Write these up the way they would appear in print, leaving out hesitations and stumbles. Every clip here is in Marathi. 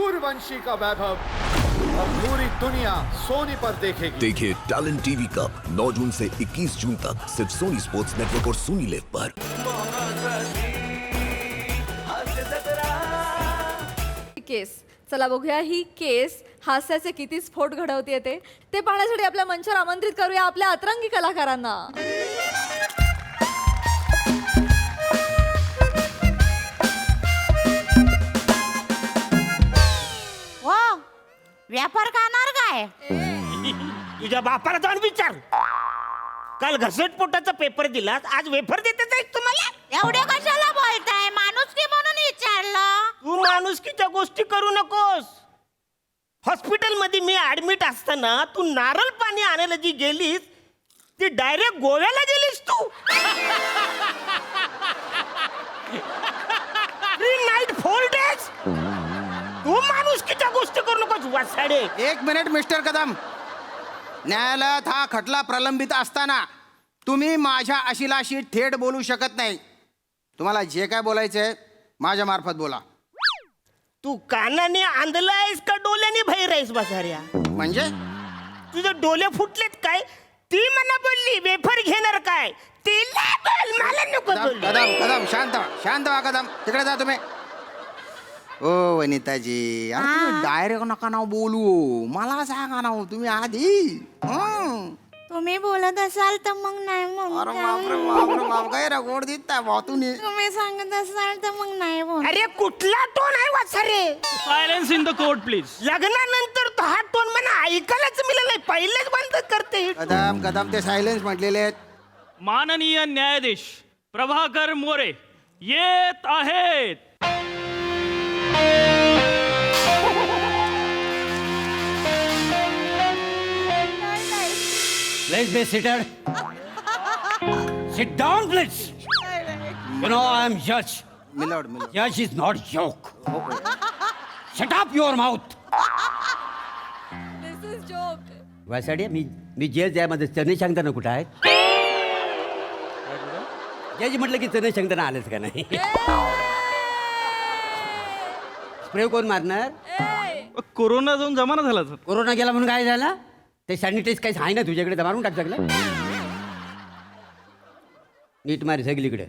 सूर्यवंशी का वैभव अब पूरी दुनिया सोनी पर देखेगी। देखिए टैलेंट टीवी कप 9 जून से 21 जून तक सिर्फ सोनी स्पोर्ट्स नेटवर्क और सोनी लिव पर। केस चला बघूया ही केस हास्याचे किती स्फोट घडवते ते पाहण्यासाठी आपल्या मंचावर आमंत्रित करूया आपल्या अतरंगी कलाकारांना। व्यापार करणार काय? तुझ्या बापाला जाऊन विचार। काल घसटपोटाचा पेपर दिलास, आज वेफर देतेच आहेस तुम्हाला? एवढे कशाला बोलताय? माणुसकी म्हणून विचारलं। तू माणुसकीच्या गोष्टी करू नकोस। हॉस्पिटल मध्ये मी ऍडमिट असताना तू नारळ पाणी आणायला जी गेलीस ती डायरेक्ट गोव्याला गेलीस तू। 3 नाईट 4 डेज। तू माणुसकीच्या गोष्टी करू नकोस वासाडे। एक मिनिट मिस्टर कदम, न्यायालयात हा खटला प्रलंबित असताना तुम्ही माझ्या अशिलाशी थेट बोलू शकत नाही। तुम्हाला जे काय बोलायचंय माझ्या मार्फत बोला। तू कानाने आंधलायस का डोल्याने बाहेर आहेस बसाऱ्या? म्हणजे तुझे डोले फुटलेत काय? ती मला बोलली वेफर घेणार काय? तिला बोल, मला नको बोल। कदम कदम शांत व्हा, शांत व्हा कदम, तिकडे जा तुम्ही। ओ वनिताजी, अरे तुम्ही डायरेक्ट नका नाव बोलू, मला सांगा नाव तुम्ही आधी। तुम्ही बोलत असाल तर मग नाही अरे बापरे बापरे बाप, काय रेकॉर्ड देताय भाऊ तुम्ही? तुम्ही सांगत असाल तर मग नाही बोल। अरे कुठला टोन आहे Wasare? Silence in the court please. लग्नानंतर तो हा टोन मला ऐकायलाच मिळालाय, पहिलेच बंद करते। कदम कदम ते सायलेन्स म्हटलेले आहेत। माननीय न्यायाधीश प्रभाकर मोरे येत आहेत. Please be seated. Sit down, please. You know I am judge. Milord milord Judge is not joke. Shut up your mouth. This is joke. Wasade मी जज आहे, माझं चने सांगताना कुठं आहे? जज म्हटलं की चने सांगताना आलंच का नाही? स्प्रे कोण मारणार? कोरोना जाऊन जमाना झाला सर. कोरोना गेला म्हणून काय झाला? ते सॅनिटाईज काही आहे ना तुझ्याकडे, तर मारून टाक सगळं. नीट मार सगळीकडे.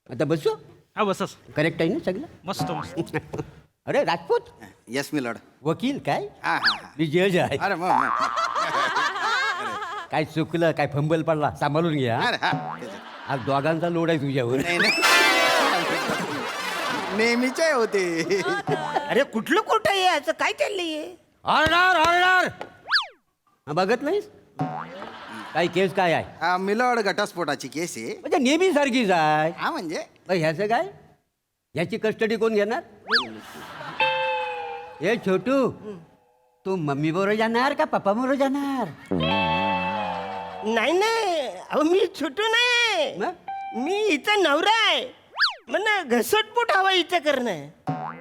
आता बसू. हा बसा करेक्ट आहे ना सगळं? मस्त मस्त. अरे राजपूत यस मिलोड। वकील काय? हा हा हा. मी जज आहे. अरे मग काय चुकलं, काय फंबल पडला सांभाळून घ्या. अरे हा. आज दोघांचा लोड आहे तुझ्यावर. नाही, नाही. नेहमीचे होते। अरे कुठलं कोर्ट आहे याचं? काय चाललंय? Order order. बघत नाहीस काय केस काय आहे? मिलोड घटस्फोटाची केस आहे। म्हणजे नेहमी सारखीच आहे. हा म्हणजे ह्याचं काय? ह्याची कस्टडी कोण घेणार? ए छोटू, तू मम्मी बरोबर जाणार का पप्पा बरोबर जाणार? नाही नाही, अहो मी छोटू नाही, मग? मी हिचा नवरा आहे. मला घसटपोट हवा हिचं करणं.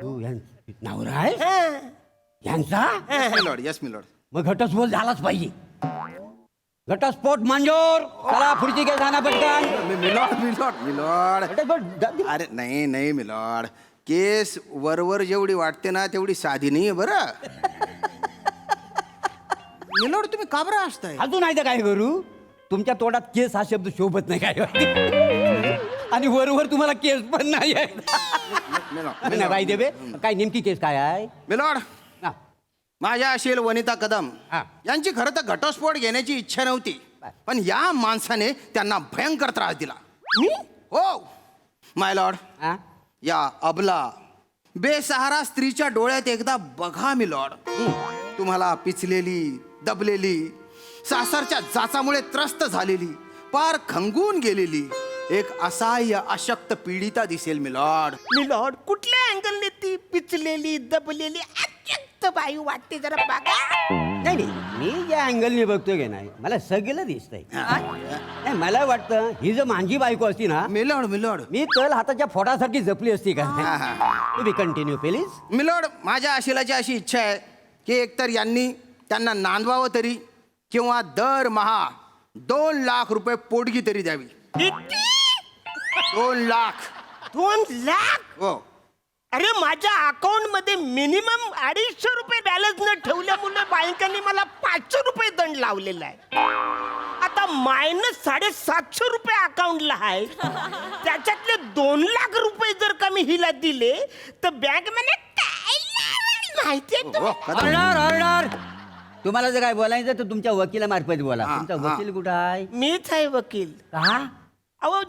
तू नवरा आहे हा. यांचा? Milord yes milord. मग घटस्फोट झालाच पाहिजे. घटस्फोट मंजूर. चला पुढची केस आणा पटकन. Milord milord milord. घटस्फोट. अरे नाही नाही मिलोड, केस वरवर जेवढी वाटते ना तेवढी साधी नाही आहे बरं। मिलोड तुम्ही का बरं असताय? अजून नाही तर काय करू? तुमच्या तोंडात केस हा शब्द शोभत नाही काय? आणि वरवर तुम्हाला केस पण नाही आहे. नाही बाई देवे, काय नेमकी केस काय आहे? मिलोड, हा. माझ्या असेल वनिता कदम हा. यांची खरं तर घटस्फोट घेण्याची इच्छा नव्हती, पण या माणसाने त्यांना भयंकर त्रास दिला। हो माय लॉर्ड, हा? या अबला बेसहारा स्त्रीच्या डोळ्यात एकदा बघा मी लॉर्ड। तुम्हाला पिचलेली, दबलेली, सासरच्या जाचामुळे त्रस्त झालेली, पार खंगून गेलेली एक असहाय्य अशक्त पीडिता दिसेल मी लॉर्ड। मिलॉर्ड, कुठल्या अँगलने ती पिचलेली दबलेली अत्यंत बायू वाटते जरा बघा. नाही नाही, मी ज्या अँगलने बघतोय की नाही मला सगळं दिसतंय. नाही मला वाटतं ही जर माझी बायको असती ना मिलॉर्ड मिलॉर्ड मी तल हाताच्या फोडासारखी जपली असती का? तुम्ही कंटिन्यू प्लीज. मिलॉर्ड, माझ्या अशिलाची अशी इच्छा आहे की एकतर यांनी त्यांना नांदवावं तरी, किंवा दरमहा 2 लाख रुपये पोटगी तरी द्यावी। किती? 2 लाख? 2 लाख? हो. अरे माझ्या अकाउंट मध्ये मिनिमम 250 रुपये बॅलन्स न ठेवल्यामुळे बँकेने मला 500 रुपये दंड लावलेला आहे. आता मायनस 750 रुपये अकाउंटला आहे. त्याच्यातले 2 लाख रुपये जर का मी हिला दिले तर बँक म्हणे काय लावलं माहितीये तुम्ही? ऑर्डर. तुम्हाला जर काय बोलायचं तर तुमच्या वकिलामार्फत बोला. तुमचा वकील कुठं आहे? मीच आहे वकील. का? अहो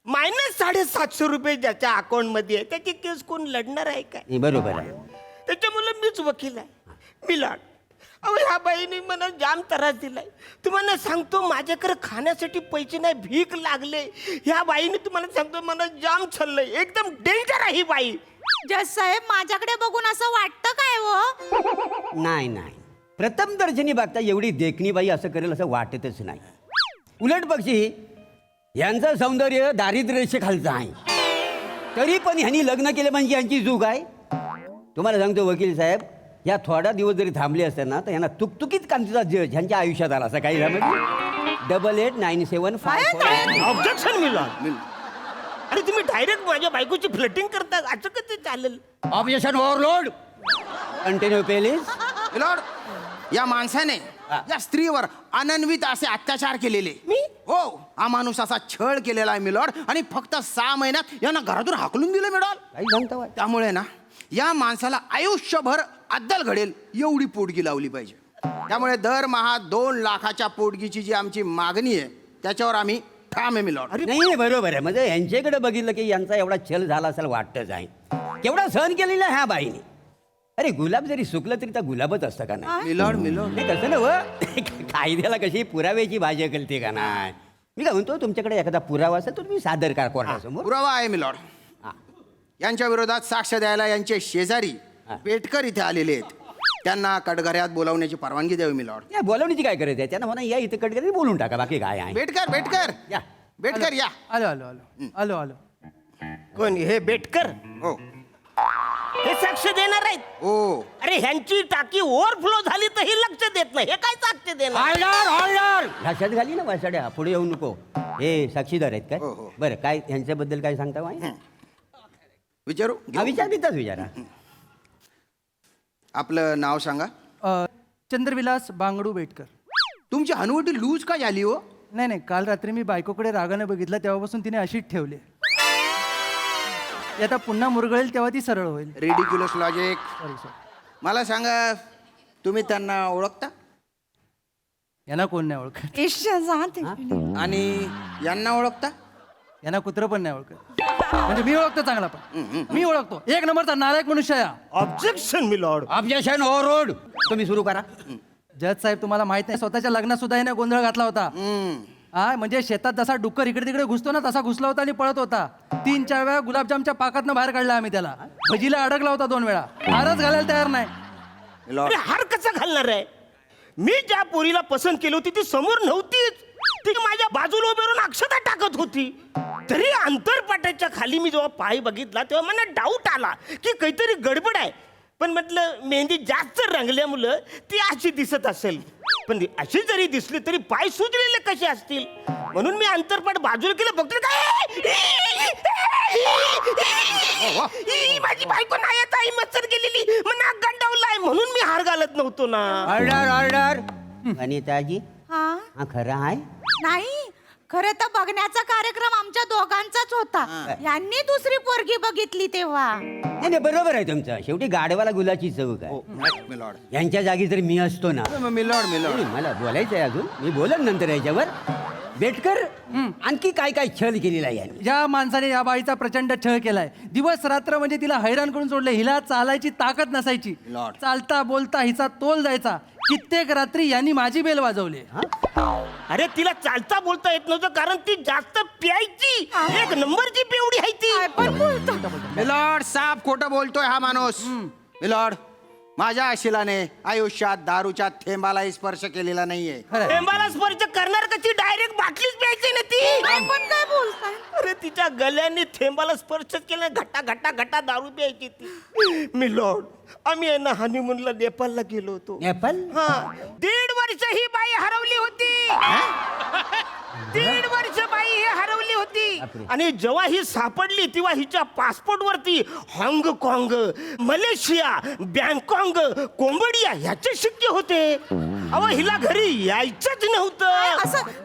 मायनस 750 रुपये ज्याच्या अकाउंट मध्ये आहे त्याची केस कोण लढणार आहे काय? नाही, बरोबर आहे. त्याच्यामुळे मीच वकील आहे. मिलाड अहो ह्या बाईने मला जाम त्रास दिलाय. तुम्हाला सांगतो माझ्याकडे खाण्यासाठी पैसे नाही, भीक लागले. ह्या बाईने तुम्हाला सांगतो मला जाम छल्लंय. एकदम डेंजर आहे ही बाई. जज साहेब माझ्याकडे बघून असं वाटतं काय हो? नाही नाही, प्रथम दर्शनी बघता एवढी देखणी बाई असं करेल असं वाटतच नाही. उलट पक्षी यांचं सौंदर्य दारिद्र्य खालचं आहे, तरी पण ह्यांनी लग्न केलं म्हणजे यांची चूक आहे. तुम्हाला सांगतो वकील साहेब, या थोडा दिवस जरी थांबले असते ना तर यांना तुकतुकीत कांतीचा जज ह्यांच्या आयुष्यात आला असं काही झालं. 889754. Objection Maillard. आणि तुम्ही डायरेक्ट माझ्या बायकोची फ्लटिंग करता असं कधी चालेल? Objection overruled. Continue please. Milord, या माणसाने या स्त्रीवर अनन्वित असे अत्याचार केलेले. मी? हो, हा माणूस असा छळ केलेला आहे मिलॉर्ड. आणि फक्त 6 महिन्यात यांना घरातून हाकलून दिलं मिलॉर्ड. काही सांगता बाई? त्यामुळे ना या माणसाला आयुष्यभर अद्दल घडेल एवढी पोटगी लावली पाहिजे. त्यामुळे दरमहा 2 लाखाच्या पोटगीची जी आमची मागणी आहे त्याच्यावर आम्ही ठाम आहे मिलॉर्ड. नाही नाही, बरोबर आहे. म्हणजे यांच्याकडे बघितलं की यांचा एवढा छल झाला असेल वाटतच आहे. केवढा सहन केलेला ह्या बाईने. अरे गुलाब जरी सुकलं तरी त्या गुलाबच असतं का नाही? मिलॉर्ड मिलॉर्ड नाही कसं नव कायद्याला कशी पुराव्याची भाजी कळते का नाही? मी काय म्हणतो, तुमच्याकडे एखादा पुरावा असेल तर तुम्ही सादर करा कोर्टासमोर. पुरावा आहे मिलॉर्ड. हा. यांच्या विरोधात साक्ष द्यायला यांचे शेजारी पेटकर इथे आलेले आहेत. त्यांना कटघऱ्यात बोलावण्याची परवानगी द्यावी मिलॉर्ड. या बोलवण्याची काय करायचं आहे? त्यांना म्हणा या इथं कटकरी बोलून टाका, बाकी काय आहे. बेटकर या. बेटकर या. आलो आलो आलो आलो आलो. कोण हे बेटकर? हो हे साक्ष देणार आहेत? हो. अरे ह्यांची टाकी ओव्हरफ्लो झाली तर हे लक्ष देत नाही. हे काय साक्ष देणार? लक्षात घाली ना वासाड्या, पुढे येऊ नको. हे साक्षीदार आहेत काय? हो, हो. बरं, काय ह्यांच्याबद्दल काय सांगता माहिती? विचारू हा, विचार देताच विचारा. आपलं नाव सांगा. चंद्रविलास बांगडू बेटकर. तुमची हनुवटी लूज का झाली हो? नाही नाही, काल रात्री मी बायकोकडे रागाने बघितलं तेव्हापासून तिने अशीच ठेवली. ती आता पुन्हा मुरगळेल तेव्हा ती सरळ होईल. Ridiculous logic. Sorry sir. मला सांगा, तुम्ही त्यांना ओळखता? यांना कोण नाही ओळखत, आणि यांना ओळखता? यांना कुत्रं पण नाही ओळखत. म्हणजे मी ओळखतो चांगला, पण मी ओळखतो. 1 नंबरचा नालायक मनुष्य या. Objection milord. Objection overruled. तुम्ही सुरू करा. जज साहेब, तुम्हाला माहित नाही, स्वतःच्या लग्नात सुद्धा याने गोंधळ घातला होता. हा, म्हणजे शेतात जसा डुक्कर इकडे तिकडे घुसतो ना तसा घुसला होता आणि पळत होता. 3-4 वेळा गुलाबजामच्या पाकातनं बाहेर काढला आम्ही त्याला. भजीला अडकला होता 2 वेळा. हारच घालायला तयार नाही. अरे हार कसा घालणार आहे? मी ज्या पोरीला पसंत केली होती ती समोर नव्हतीच. ती माझ्या बाजूला उभे राहून अक्षता टाकत होती. तरी अंतरपाटाच्या खाली मी जेव्हा पाय बघितला तेव्हा मला डाऊट आला की काहीतरी गडबड आहे. पण म्हटलं मेहंदी जास्त रंगल्यामुळं ती अशी दिसत असेल. पण अशी जरी दिसली तरी पाय सुजलेले कसे असतील, म्हणून मी अंतरपाट बाजूला केलं. बघतो काय माझी बायको नाही येत आहे, मच्छर गेलेली मग गंडावलाय, म्हणून मी हार घालत नव्हतो ना. ऑर्डर. अनिताजी, हा हा खरं आहे? नाही, खरं तर बघण्याचा कार्यक्रम आमच्या दोघांचाच होता. यांनी दुसरी पोरगी बघितली तेव्हा. नाही नाही, बरोबर आहे तुमचं. शेवटी गाढवाला गुलाची चव काय. मिलॉर्ड यांच्या जागी जर मी असतो ना. मिलॉर्ड मिलॉर्ड नाही, मला बोलायचं आहे अजून, मी बोलन नंतर याच्यावर. बेटकर, आणखी काय काय छल केलेला आहे यांनी? या माणसाने या बाईचा प्रचंड छळ केलाय. दिवस रात्र म्हणजे तिला हैराण करून सोडले. हिला चालायची ताकद नसायची. Lord. चालता बोलता हिचा तोल जायचा. कित्येक रात्री यांनी माझी बेल वाजवली. अरे तिला चालता बोलता येत नव्हतं कारण ती जास्त प्यायची. 1 नंबरची पेवडी आहे ती. पण बोलतो. मिलॉर्ड, साप खोटं बोलतोय हा माणूस. मिलॉर्ड, माझ्या अशिलाने आयुष्यात दारूच्या थेंबालाही स्पर्श केलेला नाहीये. थेंबाला स्पर्श करणार कशी? डायरेक्ट बाटलीच प्यायची ना ती. पण काय बोलताय? अरे तिच्या गल्याने थेंबाला स्पर्श केला. घटा घटा घटा दारू प्यायची ती. मिलॉर्ड, आम्ही आहे ना हनीमूनला नेपाळला गेलो होतो. नेपाळ? हा, 1.5 वर्ष ही बाई हरवली होती. 1.5 वर्ष बाई ही हरवली होती. आणि जेव्हा ही सापडली तेव्हा हिच्या पासपोर्ट वरती हाँगकाँग, मलेशिया, बँकॉक, कोंबडिया ह्याचे शिक्के होते. अहो हिला घरी यायचंच नव्हतं.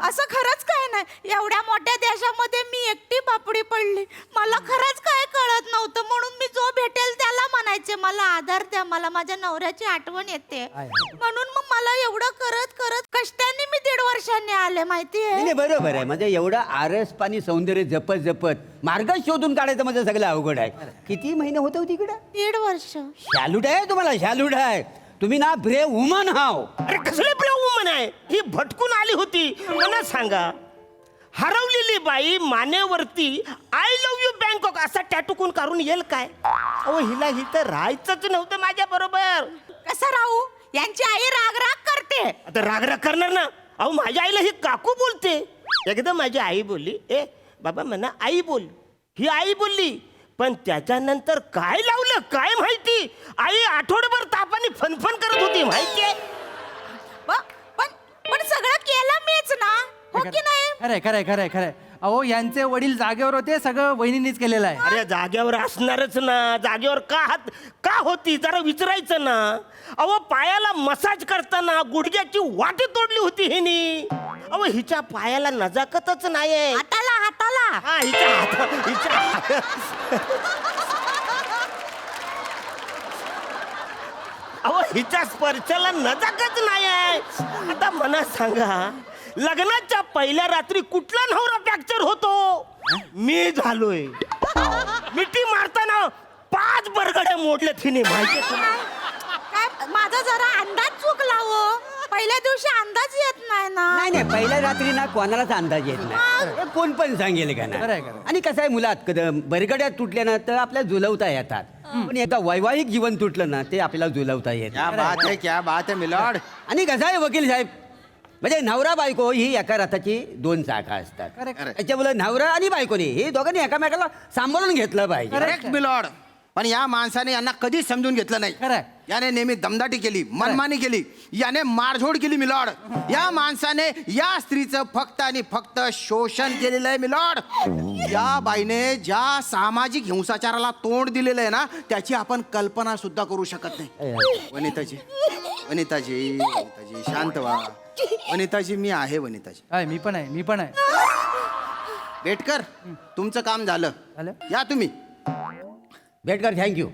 असं खरंच काय नाही. एवढ्या मोठ्या देशामध्ये मी एकटी बापडी पडली. मला खरंच काय कळत नव्हतं, म्हणून मी जो भेटेल त्याला म्हणायचे मला आधार द्या, मला माझ्या नवऱ्याची आठवण येते. म्हणून मग मला एवढं करत करत कष्टाने मी 1.5 वर्षांनी आले माहितीये. नाही बरोबर आहे. म्हणजे एवढं आरस पाणी सौंदर्य जपत जपत मार्ग शोधून काढायचं म्हणजे सगळं अवघड आहे. किती महिने होते होती इकडं? 1.5 वर्ष. शालूट आहे तुम्हाला, शालूट आहे तुम्ही ना. ब्रेव वुमन हाव. अरे कसले ब्रेव वुमन आहे ही? भटकून आली होती. मला सांगा, हरवलेली बाई मानेवरती आय लव्ह यू बँकॉक असा टॅटू कोण काढून येईल काय? अहो हिला इथं राहायचंच नव्हतं माझ्या बरोबर. कसं राहू? यांची आई राग करते. आता राग करणार ना. अहो माझ्या आईला ही काकू बोलते. एकदा माझी आई बोलली, ए बाबा म्हणा आई बोल. ही आई बोलली, पण त्याच्यानंतर काय लावलं काय माहिती. आई आठवड्याभर तापाने फनफन करत होती माहितीये. पण सगळं केलं मीच ना, हो की नाही? खरंय. अहो यांचे वडील जागेवर होते, सगळं वहिनींनीच केलेलं आहे. अरे जागेवर असणारच ना. जागेवर का होती जरा विचारायचं ना. अहो पायाला मसाज करताना गुडघ्याची वाटी तोडली होती हिनी. अहो हिच्या पायाला नजाकतच नाहीये. हाताला हा हिच्या अहो हिच्या स्पर्शाला नजाकच नाहीये. आता मला सांगा, लग्नाच्या पहिल्या रात्री कुठला नवरा फ्रॅक्चर होतो? मी झालोय. मिठी मारताना 5 बरगड्या मोडल्या तिने माहिती. काय माझा जरा अंदाज चुकला हो. पहिल्या दिवशी अंदाज येत नाही ना. नाही पहिल्या रात्री ना कोणालाच अंदाज येत नाही. हे कोण पण सांगेल का ना. खरंय. आणि कसं आहे, मुलात कदम बरगड्यात तुटल्या ना तर आपल्याला जुलवता येतात. पण एकदा वैवाहिक जीवन तुटलं ना ते आपल्याला जुलवता येत नाही. क्या बात आहे मिलॉर्ड. आणि कसं आहे वकील साहेब, म्हणजे नवरा बायको ही एका रथाची 2 चाका असतात. त्याच्यामुळे नवरा आणि बायकोनी हे दोघांनी एकामेकाला सांभाळून घेतलं पाहिजे. Correct milord. पण या माणसाने यांना कधीच समजून घेतलं नाही. खरंय. याने नेहमी दमदाटी केली, मनमानी केली, याने मारझोड केली मिलॉर्ड. या माणसाने या स्त्रीचं फक्त आणि फक्त शोषण केलेलं आहे मिलॉर्ड. या बाईने ज्या सामाजिक हिंसाचाराला तोंड दिलेलं आहे ना, त्याची आपण कल्पना सुद्धा करू शकत नाही. वनिताजी शांत व्हा. वनिताजी मी आहे. वनिताजी मी पण आहे. बेटकर, तुमचं काम झालं. या तुम्ही. भेटकर थँक्यू.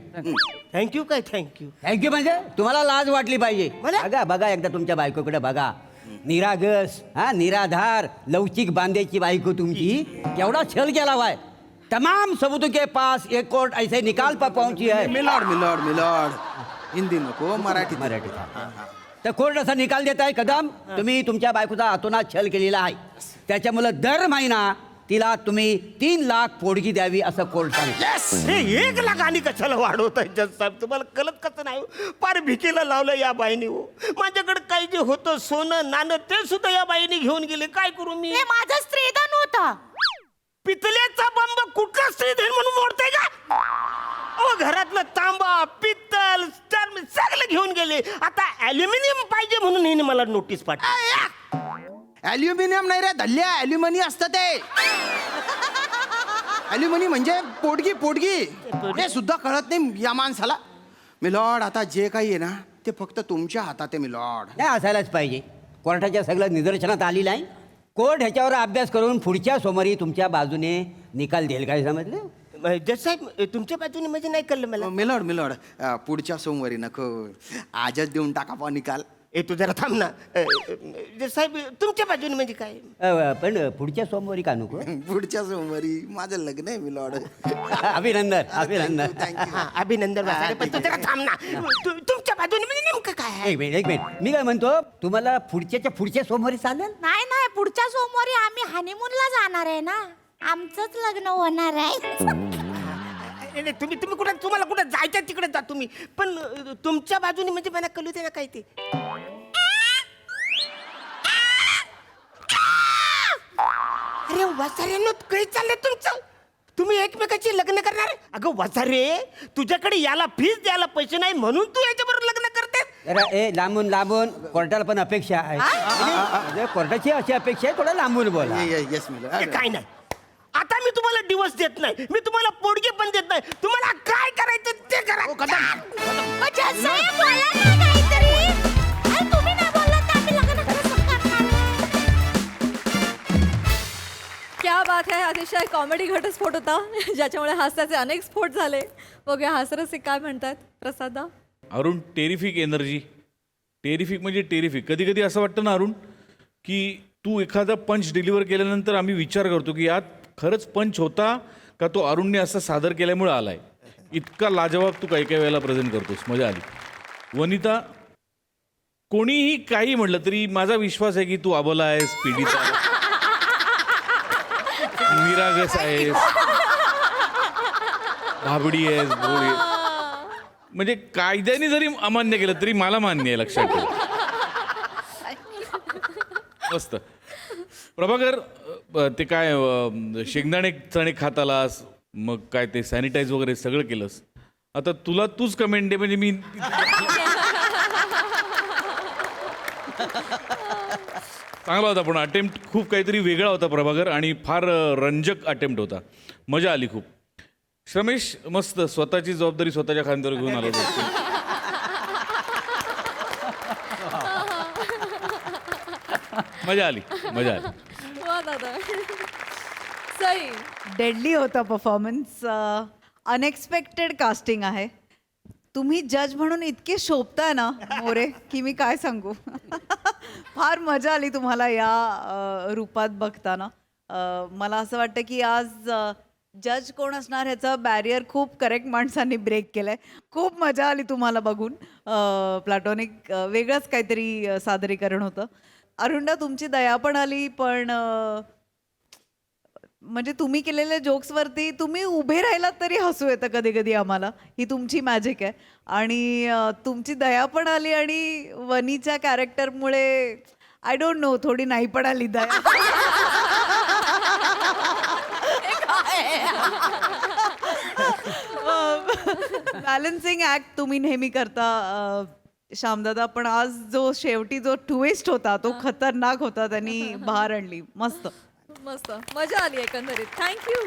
थँक्यू काय थँक्यू. थँक्यू म्हणजे तुम्हाला लाज वाटली पाहिजे. मला? बघा एकदा तुमच्या बायकोकडे बघा. निरागस निराधार लवचिक बांधेची बायको तुमची. केवढा छल केला वाय. तमाम सबूतों के पास एक कोर्ट ऐसे निकाल पर पहुंची है. मिलॉर्ड हिंदी नको, मराठी. तर कोर्ट असा निकाल देत आहे, कदम तुम्ही तुमच्या बायकोचा अतोनात छल केलेला आहे. त्याच्यामुळे दर महिना तिला तुम्ही 3 लाख पोडगी द्यावी असं कोर्ट सांगतो. हे 1 लाख आणि कशाला वाढवताय जज साहेब? तुम्हाला कळत कसं नाही? पार भिकेला लावलं या बाईने. हो माझ्याकडे काही जे होतं सोनं नाणं ते सुद्धा या बाईने घेऊन गेले. काय करू मी? हे माझं स्त्रीधन होतं. पितलेचा बंब कुठला स्त्रीधन म्हणून मोडताय का? अहो घरातलं तांबा पित्तल सगळं घेऊन गेले. आता ॲल्युमिनियम पाहिजे म्हणून हिने मला नोटीस पाठवली. ॲल्युमिनियम नाही रे धल्ल्या, ॲल्युमिनी असतं ते. ॲल्युमिनी म्हणजे पोटगी. हे सुद्धा कळत नाही या माणसाला. मिलॉर्ड आता जे काही आहे ना ते फक्त तुमच्या हातात आहे मिलॉर्ड. नाही असायलाच पाहिजे. कोर्टाच्या सगळं निदर्शनात आलेलं आहे. कोर्ट ह्याच्यावर अभ्यास करून पुढच्या सोमवारी तुमच्या बाजूने निकाल देईल. काय समजलं? जज साहेब तुमच्या बाजूने म्हणजे नाही कळलं मला. मिलॉर्ड पुढच्या सोमवारी नको, आजच देऊन टाका पा निकाल. तू जरा थांब ना. जज साहेब तुमच्या बाजूने म्हणजे काय? पण पुढच्या सोमवारी का नको? पुढच्या सोमवारी माझं लग्न आहे मिलॉर्ड. अभिनंदन. हा, अभिनंदन वासारे, पण तू जरा थांब ना. तुमच्या बाजूने म्हणजे नेमकं काय आहे? एक मिनिट मी काय म्हणतो, तुम्हाला पुढच्या सोमवारी चालेल? नाही पुढच्या सोमवारी आम्ही हनीमूनला जाणार आहे ना. आमचंच लग्न होणार आहे. तुम्ही कुठे, तुम्हाला कुठे जायचं तिकडे जा तुम्ही. पण तुमच्या बाजूने म्हणजे मला कळू दे ना काय ते. अरे वासाऱ्यांनो काही चाललंय तुमचं? तुम्ही एकमेकाची लग्न करणार? अगं वासारे, तुझ्याकडे याला फीस द्यायला पैसे नाही म्हणून तू याच्याबरोबर लग्न करतेस. जरा लांबून लांबून कोर्टाला पण अपेक्षा आहे म्हणजे कोर्टाची अशी अपेक्षा आहे, थोडं लांबून बोला. येस हे काय नाही. आता मी तुम्हाला डिवोर्स देत नाही, मी तुम्हाला पोडगे पण देत नाही. तुम्हाला काय करायचं ते करा. जज साहेब, बोला ना काहीतरी. अरे, तुम्ही नाही बोललात तर आम्ही लग्न कसं करणार? क्या बात है. अतिशय कॉमेडी घटस्फोट होता ज्याच्यामुळे हास्याचे अनेक स्फोट झाले. बघूया हास्यरसिक काय म्हणतात. प्रसादा. Arun, terrific energy. टेरिफिक म्हणजे टेरिफिक. कधी कधी असं वाटतं ना अरुण, की तू एखादा पंच डिलिव्हर केल्यानंतर आम्ही विचार करतो की यात खरंच पंच होता का तो अरुणने असं सादर केल्यामुळे आलाय. इतका लाजवाब तू काही काही वेळेला प्रेझेंट करतोस. मजा आली. वनिता, कोणीही काही म्हटलं तरी माझा विश्वास आहे की तू अबला आहेस, पीडित आहेस, निरागस आहेस, भाबडी आहेस, भोळी आहेस. म्हणजे कायद्याने जरी अमान्य केलं तरी मला मान्य आहे, लक्षात ठेव. मस्त. प्रभाकर, ते काय शेंगदाणे चणे खात आलास, मग काय ते सॅनिटाईज वगैरे सगळं केलंस. आता तुला तूच कमेंट दे, म्हणजे मी चांगला होता पण अटेम्प्ट खूप काहीतरी वेगळा होता प्रभाकर, आणि फार रंजक अटेम्प्ट होता. मजा आली खूप. श्रमेश, मस्त. स्वतःची जबाबदारी स्वतःच्या खांद्यावर घेऊन आलो. मजा आली, मजा आली. वा दादा. सई. डेडली होता परफॉर्मन्स. अनएक्सपेक्टेड कास्टिंग आहे. तुम्ही जज म्हणून इतके शोभताय ना मोरे की मी काय सांगू. फार मजा आली तुम्हाला या रूपात बघताना. मला असं वाटतं की आज जज कोण असणार ह्याचा बॅरियर खूप करेक्ट माणसांनी ब्रेक केलाय. खूप मजा आली तुम्हाला बघून. प्लॅटॉनिक वेगळंच काहीतरी सादरीकरण होतं. अरुणा, तुमची दया पण आली, पण म्हणजे तुम्ही केलेल्या जोक्सवरती तुम्ही उभे राहिलात तरी हसू येतं कधी कधी आम्हाला. ही तुमची मॅजिक आहे. आणि तुमची दया पण आली, आणि वनीच्या कॅरेक्टरमुळे आय डोंट नो थोडी नाही पण आली दया. बॅलन्सिंग ऍक्ट तुम्ही नेहमी करता श्यामदादा, पण आज जो शेवटी जो ट्विस्ट होता तो खतरनाक होता. त्यांनी बहार आणली. मस्त मस्त. मजा आली एकंदरीत. थँक्यू.